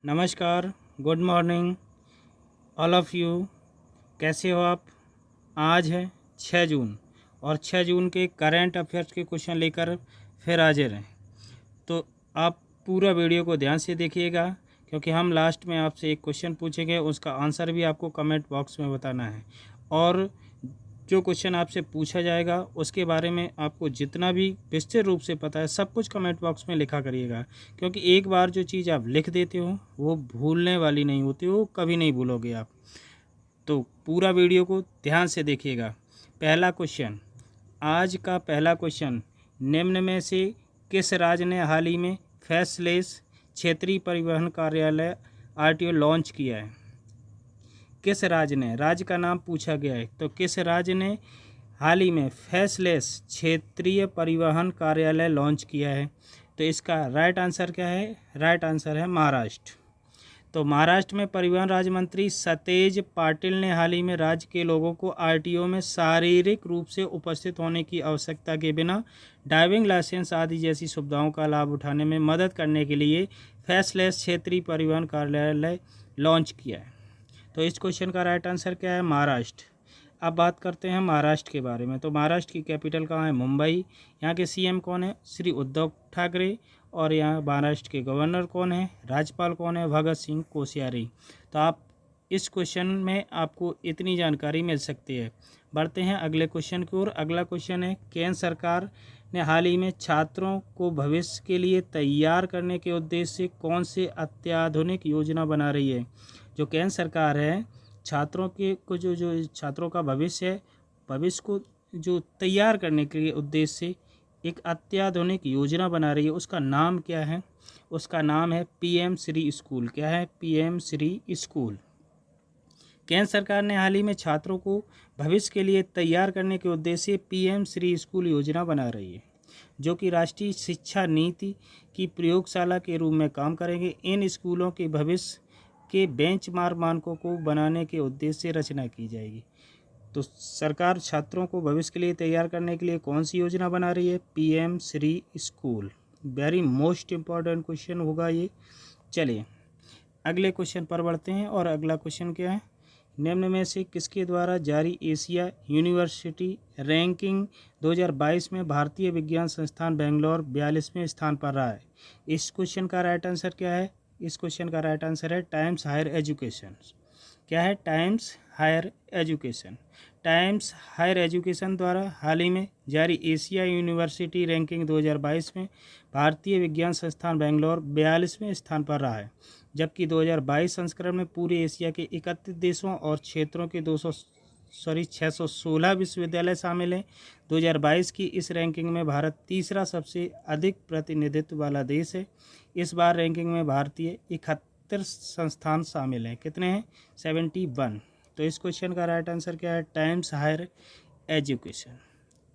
नमस्कार, good morning all of you. कैसे हो आप? आज है 6 जून और 6 जून के करंट अफेयर्स के क्वेश्चन लेकर फिर हाजिर हैं। तो आप पूरा वीडियो को ध्यान से देखिएगा, क्योंकि हम लास्ट में आपसे एक क्वेश्चन पूछेंगे, उसका आंसर भी आपको कमेंट बॉक्स में बताना है। और जो क्वेश्चन आपसे पूछा जाएगा उसके बारे में आपको जितना भी विस्तृत रूप से पता है सब कुछ कमेंट बॉक्स में लिखा करिएगा, क्योंकि एक बार जो चीज़ आप लिख देते हो वो भूलने वाली नहीं होती, वो कभी नहीं भूलोगे आप। तो पूरा वीडियो को ध्यान से देखिएगा। पहला क्वेश्चन, आज का पहला क्वेश्चन, निम्न में से किस राज्य ने हाल ही में फैसलेस क्षेत्रीय परिवहन कार्यालय आरटीओ लॉन्च किया है? किस राज्य ने, राज्य का नाम पूछा गया है, तो किस राज्य ने हाल ही में फैसलेस क्षेत्रीय परिवहन कार्यालय लॉन्च किया है? तो इसका राइट आंसर क्या है? राइट आंसर है महाराष्ट्र। तो महाराष्ट्र में परिवहन राज्य मंत्री सतेज पाटिल ने हाल ही में राज्य के लोगों को आरटीओ में शारीरिक रूप से उपस्थित होने की आवश्यकता के बिना ड्राइविंग लाइसेंस आदि जैसी सुविधाओं का लाभ उठाने में मदद करने के लिए फैसलेस क्षेत्रीय परिवहन कार्यालय लॉन्च किया है। तो इस क्वेश्चन का राइट आंसर क्या है? महाराष्ट्र। अब बात करते हैं महाराष्ट्र के बारे में। तो महाराष्ट्र की कैपिटल कहाँ है? मुंबई। यहाँ के सीएम कौन है? श्री उद्धव ठाकरे। और यहाँ महाराष्ट्र के गवर्नर कौन है? राज्यपाल कौन है? भगत सिंह कोश्यारी। तो आप इस क्वेश्चन में आपको इतनी जानकारी मिल सकती है। बढ़ते हैं अगले क्वेश्चन की ओर। अगला क्वेश्चन है, केंद्र सरकार ने हाल ही में छात्रों को भविष्य के लिए तैयार करने के उद्देश्य से कौन से अत्याधुनिक योजना बना रही है? जो केंद्र सरकार है, छात्रों के को जो छात्रों का भविष्य है, भविष्य को जो तैयार करने के लिए उद्देश्य से एक अत्याधुनिक योजना बना रही है, उसका नाम क्या है? उसका नाम है पीएम श्री स्कूल। क्या है? PM Shri school. केंद्र सरकार ने हाल ही में छात्रों को भविष्य के लिए तैयार करने के उद्देश्य से पीएम श्री स्कूल योजना बना रही है, जो कि राष्ट्रीय शिक्षा नीति की प्रयोगशाला के रूप में काम करेंगे। इन स्कूलों के भविष्य के बेंचमार्क मानकों को बनाने के उद्देश्य से रचना की जाएगी। तो सरकार छात्रों को भविष्य के लिए तैयार करने के लिए कौन सी योजना बना रही है? PM Shri school. Very most important question होगा ये। चलिए अगले क्वेश्चन पर बढ़ते हैं। और अगला क्वेश्चन क्या है? निम्न में से किसके द्वारा जारी एशिया यूनिवर्सिटी रैंकिंग 2022 में भारतीय विज्ञान संस्थान बेंगलोर 42वें स्थान पर रहा है? इस क्वेश्चन का राइट आंसर क्या है? इस क्वेश्चन का राइट आंसर है टाइम्स हायर एजुकेशन। क्या है? Times Higher Education. Times Higher Education द्वारा हाल ही में जारी एशिया यूनिवर्सिटी रैंकिंग 2022 में भारतीय विज्ञान संस्थान बेंगलोर 42वें स्थान पर रहा है, जबकि 2022 संस्करण में पूरे एशिया के 31 देशों और क्षेत्रों के 616 विश्वविद्यालय शामिल हैं। 2022 की इस रैंकिंग में भारत तीसरा सबसे अधिक प्रतिनिधित्व वाला देश है। इस बार रैंकिंग में भारतीय 71 संस्थान शामिल हैं। कितने हैं? 71। तो इस क्वेश्चन का राइट आंसर क्या है? Times Higher Education.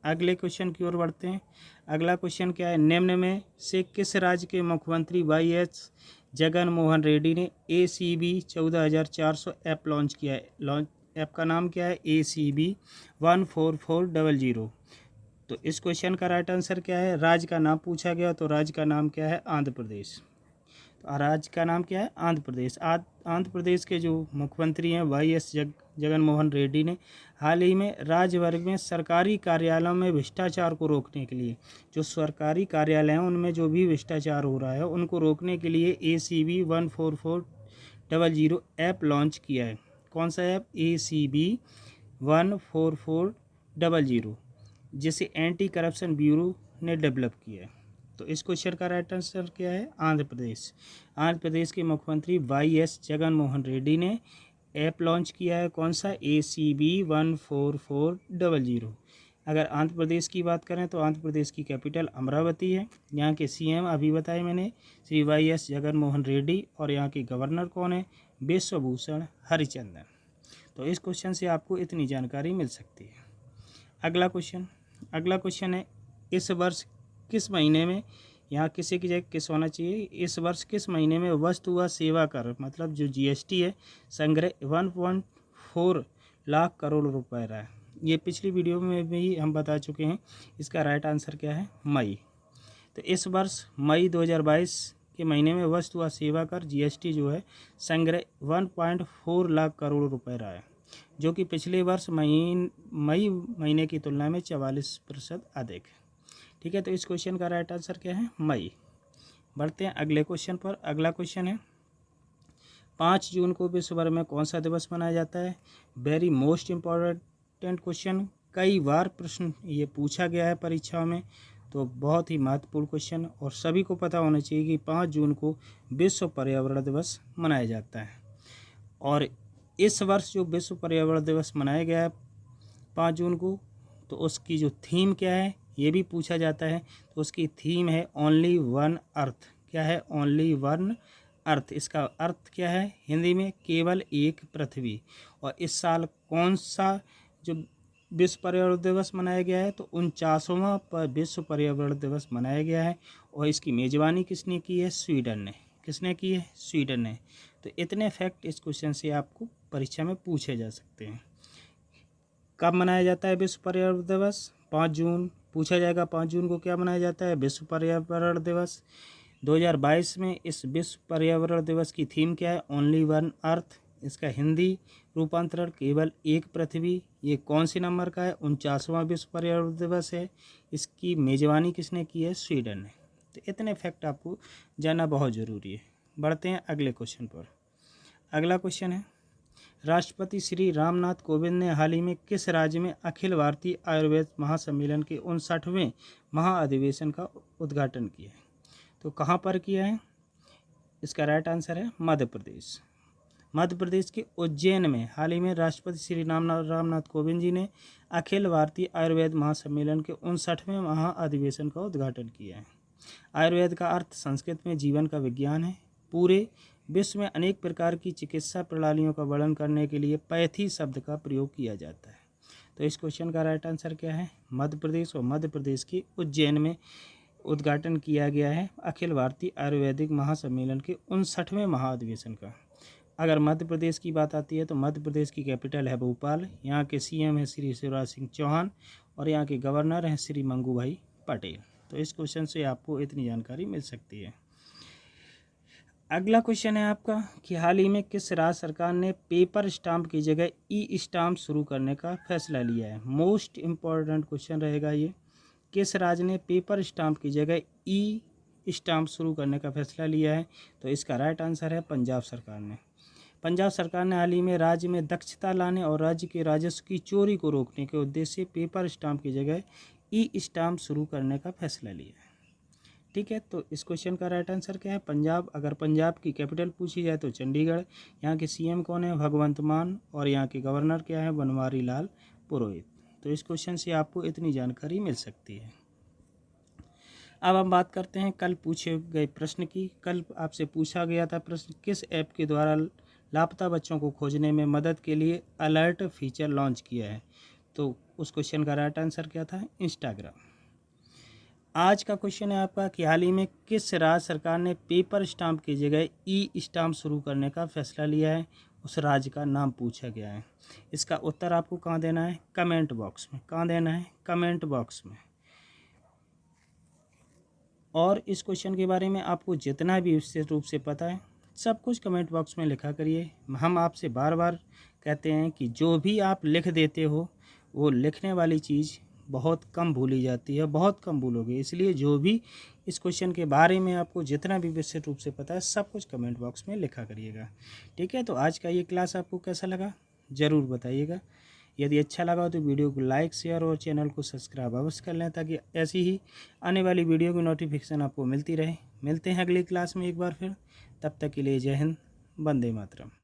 अगले क्वेश्चन की ओर बढ़ते हैं। अगला क्वेश्चन क्या है? निम्न में से किस राज्य के मुख्यमंत्री वाईएस जगन मोहन रेड्डी ने ACB 14400 ऐप लॉन्च किया है? ऐप का नाम क्या है? ACB 14400। तो इस क्वेश्चन का राइट आंसर क्या है? राज्य का नाम पूछा गया, तो राज्य का नाम क्या है? आंध्र प्रदेश। तो राज्य का नाम क्या है? आंध्र प्रदेश। आंध्र प्रदेश के जो मुख्यमंत्री हैं वाईएस जगन मोहन रेड्डी ने हाल ही में राज्य भर में सरकारी कार्यालयों में भ्रष्टाचार को रोकने के लिए, जो सरकारी कार्यालय हैं उनमें जो भी भ्रष्टाचार हो रहा है उनको रोकने के लिए ACB 14400 ऐप लॉन्च किया है। कौन सा ऐप? ACB 14400, जिसे एंटी करप्शन ब्यूरो ने डेवलप किया है। तो इस क्वेश्चन का राइट आंसर क्या है? आंध्र प्रदेश। आंध्र प्रदेश के मुख्यमंत्री वाईएस जगन मोहन रेड्डी ने ऐप लॉन्च किया है। कौन सा? ACB 14400। अगर आंध्र प्रदेश की बात करें तो आंध्र प्रदेश की कैपिटल अमरावती है। यहाँ के CM अभी बताए मैंने, श्री वाईएस जगन मोहन रेड्डी। और यहाँ के गवर्नर कौन है? बिश्वभूषण हरिचंदन। तो इस क्वेश्चन से आपको इतनी जानकारी मिल सकती है। अगला क्वेश्चन है, इस वर्ष किस महीने में, यहाँ किसी की जगह किस होना चाहिए, इस वर्ष किस महीने में वस्तु व सेवा कर मतलब जो GST है संग्रह 1.4 लाख करोड़ रुपए रहा है? ये पिछली वीडियो में भी हम बता चुके हैं। इसका राइट आंसर क्या है? मई। तो इस वर्ष मई 2022 के महीने में वस्तु व सेवा कर जीएसटी जो है संग्रह 1.4 लाख करोड़ रुपए रहा है, जो कि पिछले वर्ष मई महीने की तुलना में 44% अधिक है। ठीक है, तो इस क्वेश्चन का राइट आंसर क्या है? मई। बढ़ते हैं अगले क्वेश्चन पर। अगला क्वेश्चन है 5 जून को विश्व भर में कौन सा दिवस मनाया जाता है? वेरी मोस्ट इम्पॉर्टेंट क्वेश्चन, कई बार प्रश्न ये पूछा गया है परीक्षाओं में, तो बहुत ही महत्वपूर्ण क्वेश्चन और सभी को पता होना चाहिए कि 5 जून को विश्व पर्यावरण दिवस मनाया जाता है। और इस वर्ष जो विश्व पर्यावरण दिवस मनाया गया है 5 जून को, तो उसकी जो थीम क्या है ये भी पूछा जाता है। तो उसकी थीम है ओनली वन अर्थ। क्या है? Only one earth. इसका अर्थ क्या है हिंदी में? केवल एक पृथ्वी। और इस साल कौन सा जो विश्व पर्यावरण दिवस मनाया गया है? तो 49वां विश्व पर्यावरण दिवस मनाया गया है। और इसकी मेज़बानी किसने की है? स्वीडन ने। किसने की है? स्वीडन ने। तो इतने फैक्ट इस क्वेश्चन से आपको परीक्षा में पूछे जा सकते हैं। कब मनाया जाता है विश्व पर्यावरण दिवस? 5 जून। पूछा जाएगा 5 जून को क्या मनाया जाता है? विश्व पर्यावरण दिवस। 2022 में इस विश्व पर्यावरण दिवस की थीम क्या है? Only one earth. इसका हिंदी रूपांतरण केवल एक पृथ्वी। ये कौन सी नंबर का है? 49वां विश्व पर्यावरण दिवस है। इसकी मेज़बानी किसने की है? स्वीडन ने। तो इतने फैक्ट आपको जानना बहुत ज़रूरी है। बढ़ते हैं अगले क्वेश्चन पर। अगला क्वेश्चन है राष्ट्रपति श्री रामनाथ कोविंद ने हाल ही में किस राज्य में अखिल भारतीय आयुर्वेद महासम्मेलन के 59वें महाअधिवेशन का उद्घाटन किया है? तो कहाँ पर किया है? इसका राइट आंसर है मध्य प्रदेश। मध्य प्रदेश के उज्जैन में हाल ही में राष्ट्रपति श्री रामनाथ कोविंद जी ने अखिल भारतीय आयुर्वेद महासम्मेलन के 59वें महाअधिवेशन का उद्घाटन किया है। आयुर्वेद का अर्थ संस्कृत में जीवन का विज्ञान है। पूरे विश्व में अनेक प्रकार की चिकित्सा प्रणालियों का वर्णन करने के लिए पैथी शब्द का प्रयोग किया जाता है। तो इस क्वेश्चन का राइट आंसर क्या है? मध्य प्रदेश। और मध्य प्रदेश के उज्जैन में उद्घाटन किया गया है अखिल भारतीय आयुर्वेदिक महासम्मेलन के 59वें महाअधिवेशन का। अगर मध्य प्रदेश की बात आती है तो मध्य प्रदेश की कैपिटल है भोपाल। यहाँ के सीएम है श्री शिवराज सिंह चौहान और यहाँ के गवर्नर हैं श्री मंगू भाई पटेल। तो इस क्वेश्चन से आपको इतनी जानकारी मिल सकती है। अगला क्वेश्चन है आपका कि हाल ही में किस राज्य सरकार ने पेपर स्टाम्प की जगह ई स्टाम्प शुरू करने का फैसला लिया है? मोस्ट इम्पॉर्टेंट क्वेश्चन रहेगा ये। किस राज्य ने पेपर स्टाम्प की जगह ई स्टाम्प शुरू करने का फैसला लिया है? तो इसका राइट आंसर है पंजाब सरकार ने। पंजाब सरकार ने हाल ही में राज्य में दक्षता लाने और राज्य के राजस्व की चोरी को रोकने के उद्देश्य से पेपर स्टाम्प की जगह ई स्टाम्प शुरू करने का फैसला लिया है। ठीक है, तो इस क्वेश्चन का राइट आंसर क्या है? पंजाब। अगर पंजाब की कैपिटल पूछी जाए तो चंडीगढ़। यहाँ के सीएम कौन है? भगवंत मान। और यहाँ के गवर्नर क्या है? बनवारी लाल पुरोहित। तो इस क्वेश्चन से आपको इतनी जानकारी मिल सकती है। अब हम बात करते हैं कल पूछे गए प्रश्न की। कल आपसे पूछा गया था प्रश्न, किस ऐप के द्वारा लापता बच्चों को खोजने में मदद के लिए अलर्ट फीचर लॉन्च किया है? तो उस क्वेश्चन का राइट आंसर क्या था? इंस्टाग्राम। आज का क्वेश्चन है आपका कि हाल ही में किस राज्य सरकार ने पेपर स्टाम्प की जगह ई स्टाम्प शुरू करने का फैसला लिया है? उस राज्य का नाम पूछा गया है। इसका उत्तर आपको कहाँ देना है? कमेंट बॉक्स में। कहाँ देना है? कमेंट बॉक्स में। और इस क्वेश्चन के बारे में आपको जितना भी विशेष रूप से पता है सब कुछ कमेंट बॉक्स में लिखा करिए। हम आपसे बार बार कहते हैं कि जो भी आप लिख देते हो वो लिखने वाली चीज़ बहुत कम भूली जाती है, बहुत कम भूलोगे। इसलिए जो भी इस क्वेश्चन के बारे में आपको जितना भी विशेष रूप से पता है सब कुछ कमेंट बॉक्स में लिखा करिएगा। ठीक है, तो आज का ये क्लास आपको कैसा लगा ज़रूर बताइएगा। यदि अच्छा लगा तो वीडियो को लाइक, शेयर और चैनल को सब्सक्राइब अवश्य कर लें ताकि ऐसी ही आने वाली वीडियो की नोटिफिकेशन आपको मिलती रहे। मिलते हैं अगली क्लास में एक बार फिर। तब तक के लिए जय हिंद, वंदे मातरम।